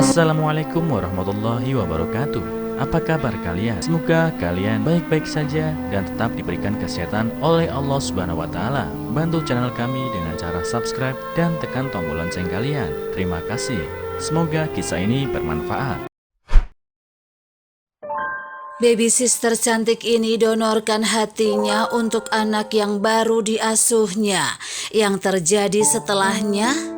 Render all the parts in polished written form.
Assalamualaikum warahmatullahi wabarakatuh. Apa kabar kalian? Semoga kalian baik-baik saja dan tetap diberikan kesehatan oleh Allah Subhanahu wa Ta'ala. Bantu channel kami dengan cara subscribe dan tekan tombol lonceng kalian. Terima kasih. Semoga kisah ini bermanfaat. Baby sister cantik ini donorkan hatinya untuk anak yang baru diasuhnya. Yang terjadi setelahnya,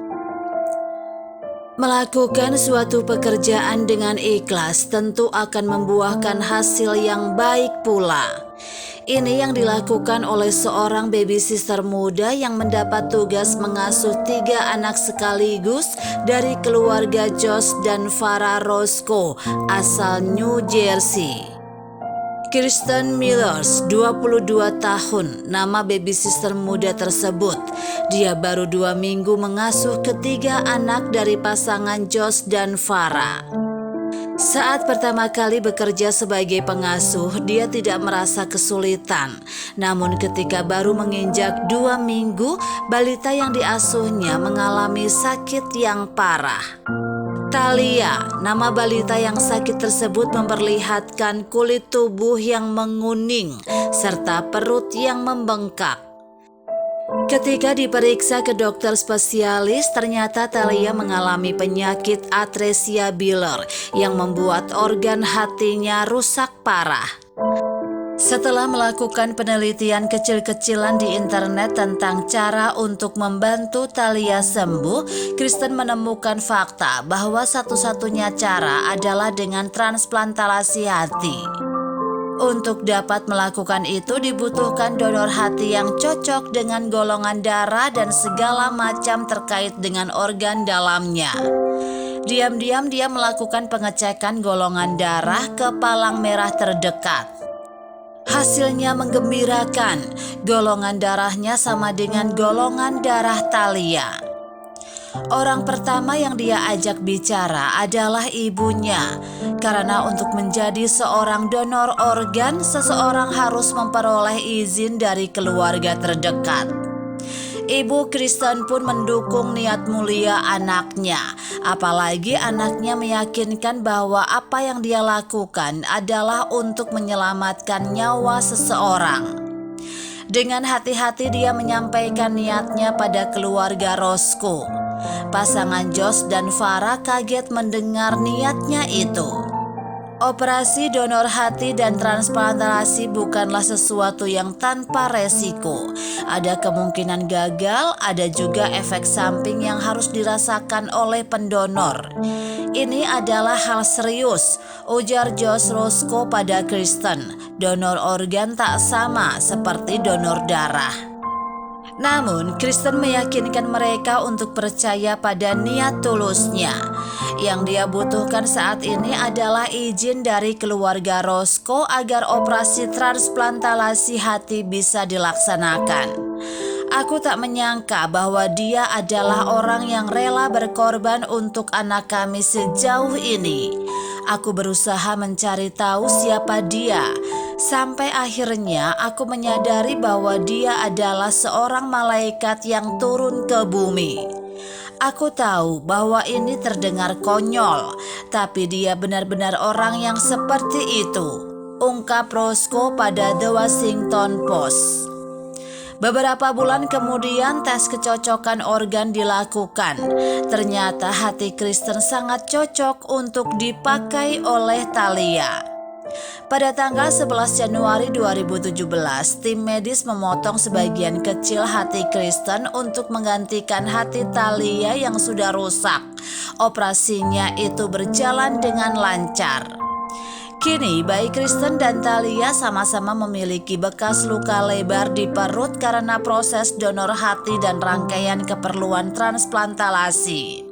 melakukan suatu pekerjaan dengan ikhlas tentu akan membuahkan hasil yang baik pula. Ini yang dilakukan oleh seorang baby sister muda yang mendapat tugas mengasuh 3 anak sekaligus dari keluarga Josh dan Farah Roscoe asal New Jersey. Kirsten Millers, 22 tahun, nama baby sister muda tersebut. Dia baru 2 minggu mengasuh ketiga anak dari pasangan Josh dan Farah. Saat pertama kali bekerja sebagai pengasuh, dia tidak merasa kesulitan. Namun ketika baru menginjak 2 minggu, balita yang diasuhnya mengalami sakit yang parah. Talia, nama balita yang sakit tersebut memperlihatkan kulit tubuh yang menguning serta perut yang membengkak. Ketika diperiksa ke dokter spesialis, ternyata Talia mengalami penyakit atresia biler yang membuat organ hatinya rusak parah. Setelah melakukan penelitian kecil-kecilan di internet tentang cara untuk membantu Talia sembuh, Kirsten menemukan fakta bahwa satu-satunya cara adalah dengan transplantasi hati. Untuk dapat melakukan itu dibutuhkan donor hati yang cocok dengan golongan darah dan segala macam terkait dengan organ dalamnya. Diam-diam dia melakukan pengecekan golongan darah ke palang merah terdekat. Hasilnya menggembirakan, golongan darahnya sama dengan golongan darah Talia. Orang pertama yang dia ajak bicara adalah ibunya, karena untuk menjadi seorang donor organ, seseorang harus memperoleh izin dari keluarga terdekat. Ibu Kirsten pun mendukung niat mulia anaknya, apalagi anaknya meyakinkan bahwa apa yang dia lakukan adalah untuk menyelamatkan nyawa seseorang. Dengan hati-hati dia menyampaikan niatnya pada keluarga Roscoe. Pasangan Josh dan Farah kaget mendengar niatnya itu. Operasi donor hati dan transplantasi bukanlah sesuatu yang tanpa resiko. Ada kemungkinan gagal, ada juga efek samping yang harus dirasakan oleh pendonor. Ini adalah hal serius, ujar Josh Roscoe pada Kirsten. Donor organ tak sama seperti donor darah. Namun, Kirsten meyakinkan mereka untuk percaya pada niat tulusnya. Yang dia butuhkan saat ini adalah izin dari keluarga Roscoe agar operasi transplantasi hati bisa dilaksanakan. Aku tak menyangka bahwa dia adalah orang yang rela berkorban untuk anak kami sejauh ini. Aku berusaha mencari tahu siapa dia. Sampai akhirnya aku menyadari bahwa dia adalah seorang malaikat yang turun ke bumi. Aku tahu bahwa ini terdengar konyol, tapi dia benar-benar orang yang seperti itu, ungkap Roscoe pada The Washington Post. Beberapa bulan kemudian tes kecocokan organ dilakukan. Ternyata hati Kirsten sangat cocok untuk dipakai oleh Talia. Pada tanggal 11 Januari 2017, tim medis memotong sebagian kecil hati Kirsten untuk menggantikan hati Talia yang sudah rusak. Operasinya itu berjalan dengan lancar. Kini baik Kirsten dan Talia sama-sama memiliki bekas luka lebar di perut karena proses donor hati dan rangkaian keperluan transplantasi.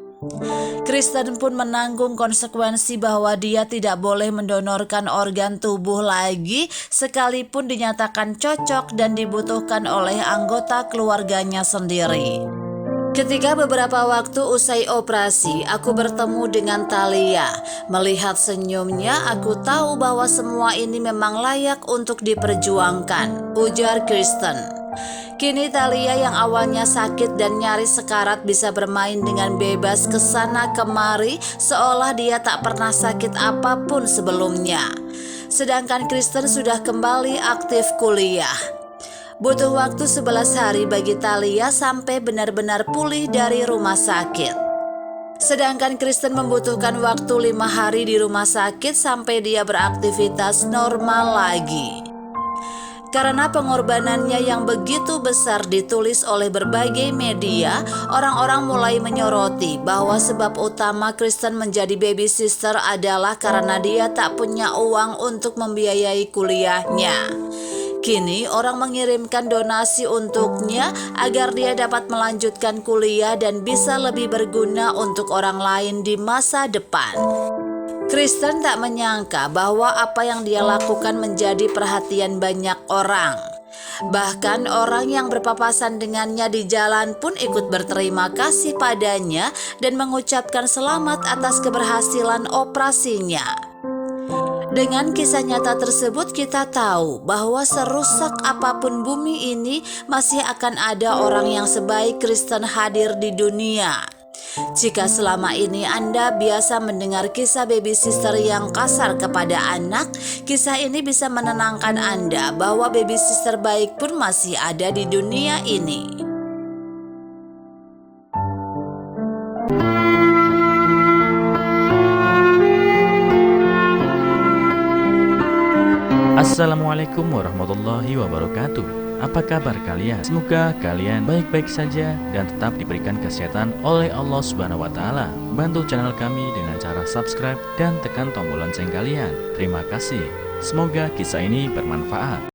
Kirsten pun menanggung konsekuensi bahwa dia tidak boleh mendonorkan organ tubuh lagi sekalipun dinyatakan cocok dan dibutuhkan oleh anggota keluarganya sendiri. Ketika beberapa waktu usai operasi, aku bertemu dengan Talia. Melihat senyumnya, aku tahu bahwa semua ini memang layak untuk diperjuangkan, ujar Kirsten. Kini Thalia yang awalnya sakit dan nyaris sekarat bisa bermain dengan bebas ke sana kemari seolah dia tak pernah sakit apapun sebelumnya. Sedangkan Kristen sudah kembali aktif kuliah. Butuh waktu 11 hari bagi Thalia sampai benar-benar pulih dari rumah sakit. Sedangkan Kristen membutuhkan waktu 5 hari di rumah sakit sampai dia beraktivitas normal lagi. Karena pengorbanannya yang begitu besar ditulis oleh berbagai media, orang-orang mulai menyoroti bahwa sebab utama Kristen menjadi baby sister adalah karena dia tak punya uang untuk membiayai kuliahnya. Kini orang mengirimkan donasi untuknya agar dia dapat melanjutkan kuliah dan bisa lebih berguna untuk orang lain di masa depan. Kristen tak menyangka bahwa apa yang dia lakukan menjadi perhatian banyak orang. Bahkan orang yang berpapasan dengannya di jalan pun ikut berterima kasih padanya dan mengucapkan selamat atas keberhasilan operasinya. Dengan kisah nyata tersebut kita tahu bahwa serusak apapun bumi ini masih akan ada orang yang sebaik Kristen hadir di dunia. Jika selama ini Anda biasa mendengar kisah baby sister yang kasar kepada anak, kisah ini bisa menenangkan Anda bahwa baby sister baik pun masih ada di dunia ini. Assalamualaikum warahmatullahi wabarakatuh. Apa kabar kalian? Semoga kalian baik-baik saja dan tetap diberikan kesehatan oleh Allah Subhanahu wa Ta'ala. Bantu channel kami dengan cara subscribe dan tekan tombol lonceng kalian. Terima kasih. Semoga kisah ini bermanfaat.